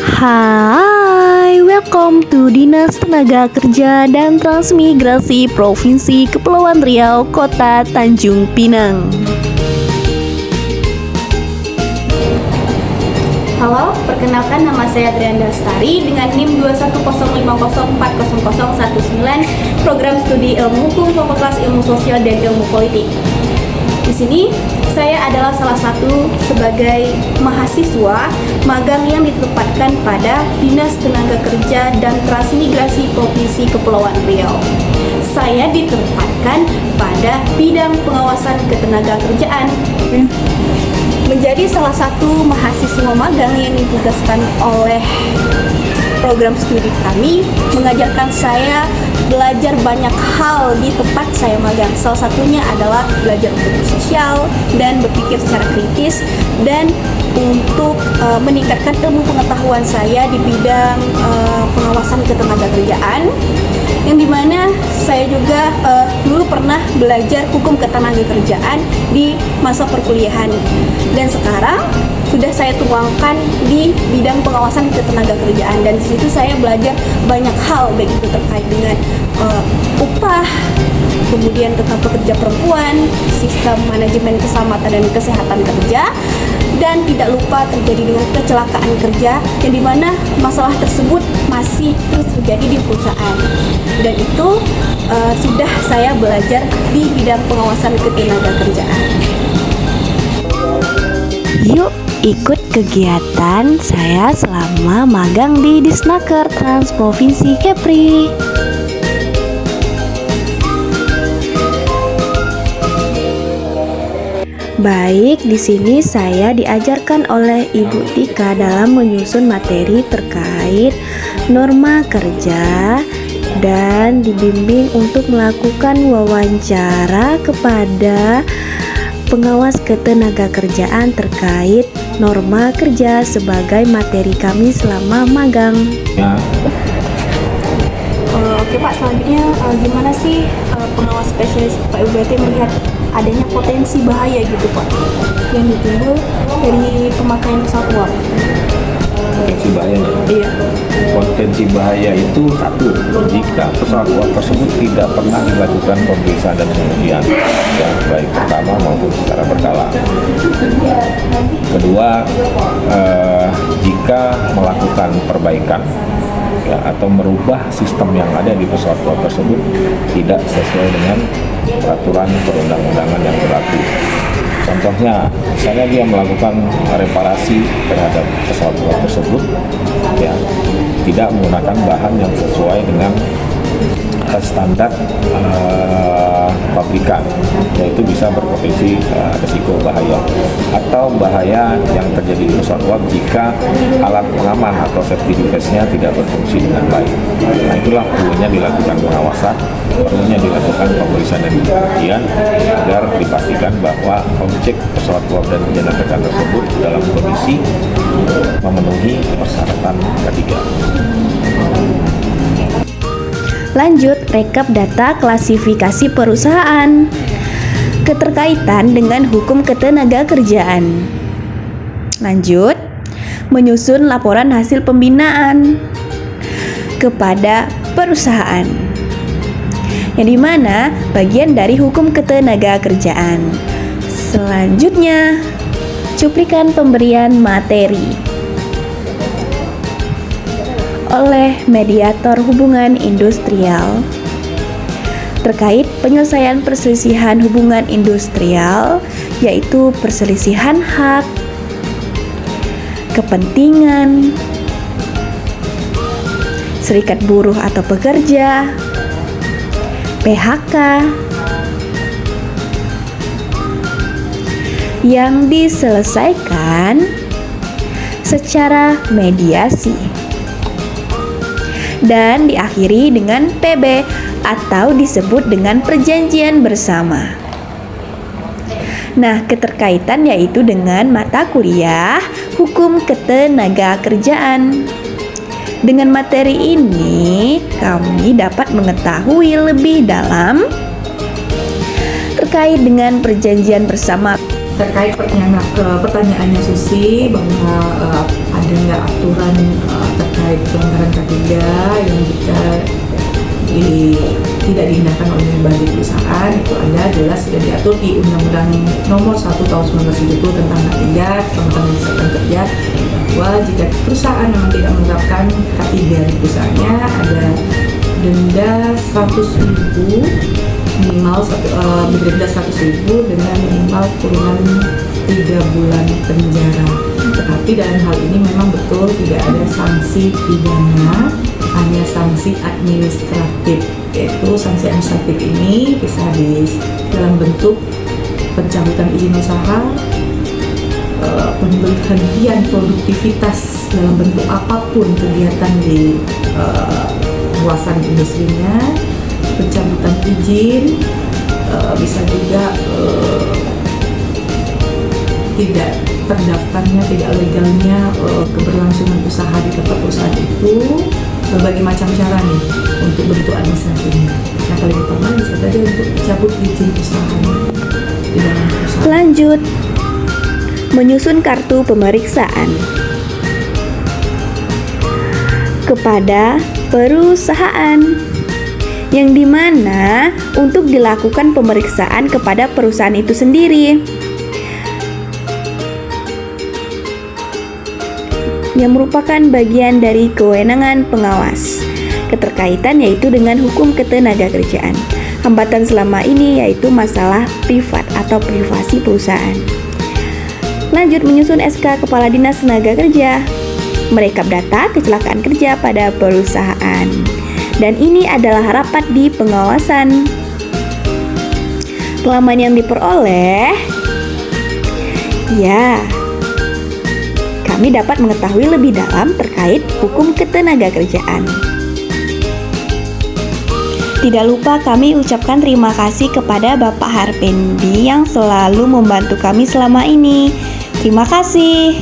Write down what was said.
Hai, welcome to Dinas Tenaga Kerja dan Transmigrasi Provinsi Kepulauan Riau, Kota Tanjung Pinang. Halo, perkenalkan nama saya Trianda Lestari dengan NIM 210504019, program studi Ilmu Hukum Fakultas Ilmu Sosial dan Ilmu Politik. Di sini saya adalah salah satu sebagai mahasiswa magang yang ditempatkan pada Dinas Tenaga Kerja dan Transmigrasi Provinsi Kepulauan Riau. Saya ditempatkan pada bidang pengawasan ketenagakerjaan. Menjadi salah satu mahasiswa magang yang ditugaskan oleh program studi kami mengajarkan saya belajar banyak hal di tempat saya magang. Salah satunya adalah belajar untuk bersosial dan berpikir secara kritis dan untuk meningkatkan ilmu pengetahuan saya di bidang pengawasan ketenagakerjaan, yang dimana saya juga dulu pernah belajar hukum ketenagakerjaan di masa perkuliahan, dan sekarang sudah saya tuangkan di bidang pengawasan ketenagakerjaan, dan di situ saya belajar banyak hal, baik itu terkait dengan upah, kemudian tentang pekerja perempuan, sistem manajemen keselamatan dan kesehatan kerja, dan tidak lupa terjadi dengan kecelakaan kerja, yang dimana masalah tersebut masih terus terjadi di perusahaan, dan itu sudah saya belajar di bidang pengawasan ketenagakerjaan. Yuk ikut kegiatan saya selama magang di Disnaker Trans Provinsi Kepri. Baik, di sini saya diajarkan oleh Ibu Tika dalam menyusun materi terkait norma kerja dan dibimbing untuk melakukan wawancara kepada pengawas ketenagakerjaan terkait norma kerja sebagai materi kami selama magang. Oke Pak, selanjutnya gimana sih pengawas spesialis Pak UBT melihat adanya potensi bahaya gitu Pak yang ditimbul dari pemakaian pesawat uap? Potensi bahayanya? Iya. Potensi bahaya itu satu, jika pesawat uap tersebut tidak pernah dilakukan pemeriksaan dan pengujian, ya, baik pertama maupun secara berkala. Kedua, jika melakukan perbaikan, ya, atau merubah sistem yang ada di pesawat uap tersebut tidak sesuai dengan peraturan perundang-undangan yang berlaku. Contohnya, misalnya dia melakukan reparasi terhadap pesawat uap tersebut, ya, tidak menggunakan bahan yang sesuai dengan standar pabrikan, yaitu bisa berpotensi risiko bahaya, atau bahaya yang terjadi di pesawat uap jika alat pengaman atau safety device-nya tidak berfungsi dengan baik. Nah, itulah perlunya dilakukan pengawasan, perlunya dilakukan pemeriksaan dan pengujian agar dipastikan bahwa objek pesawat uap dan penjenakan tersebut dalam kondisi memenuhi persyaratan ketiga. Lanjut, rekap data klasifikasi perusahaan. Keterkaitan dengan hukum ketenagakerjaan. Lanjut, menyusun laporan hasil pembinaan kepada perusahaan, yang dimana bagian dari hukum ketenagakerjaan. Selanjutnya, cuplikan pemberian materi oleh mediator hubungan industrial terkait penyelesaian perselisihan hubungan industrial, yaitu perselisihan hak, kepentingan, serikat buruh atau pekerja, PHK, yang diselesaikan secara mediasi, dan diakhiri dengan PB atau disebut dengan perjanjian bersama. Nah, keterkaitan yaitu dengan mata kuliah hukum ketenagakerjaan. Dengan materi ini, kami dapat mengetahui lebih dalam terkait dengan perjanjian bersama. Terkait pertanyaannya Susi bahwa ada nggak aturan terkait pelanggaran K3 yang jika tidak diindahkan oleh bagi perusahaan, itu ada jelas sudah diatur di Undang-Undang Nomor 1 Tahun 1970 tentang K3 keselamatan dan kesehatan kerja, bahwa jika perusahaan memang tidak menerapkan K3 di perusahaannya, ada denda 100.000 minimal denda 100.000 dengan minimal kurungan 3 bulan penjara. Tetapi dalam hal ini memang betul tidak ada sanksi pidana, hanya sanksi administratif. Yaitu sanksi administratif ini bisa dalam bentuk pencabutan izin usaha, pemberhentian produktivitas dalam bentuk apapun kegiatan di kawasan industrinya, pencabutan izin, bisa juga tidak terdaftarnya, tidak legalnya keberlangsungan usaha di tempat perusahaan itu. Berbagai macam cara nih untuk bentuk administrasinya. Yang paling utama bisa saja untuk cabut izin usaha di dalam perusahaan. Lanjut, menyusun kartu pemeriksaan kepada perusahaan, yang dimana untuk dilakukan pemeriksaan kepada perusahaan itu sendiri, yang merupakan bagian dari kewenangan pengawas. Keterkaitan yaitu dengan hukum ketenagakerjaan. Hambatan selama ini yaitu masalah privat atau privasi perusahaan. Lanjut, menyusun SK Kepala Dinas Tenaga Kerja, merekap data kecelakaan kerja pada perusahaan. Dan ini adalah rapat di pengawasan. Pengalaman yang diperoleh, ya, kami dapat mengetahui lebih dalam terkait hukum ketenagakerjaan. Tidak lupa kami ucapkan terima kasih kepada Bapak Harpendi yang selalu membantu kami selama ini. Terima kasih.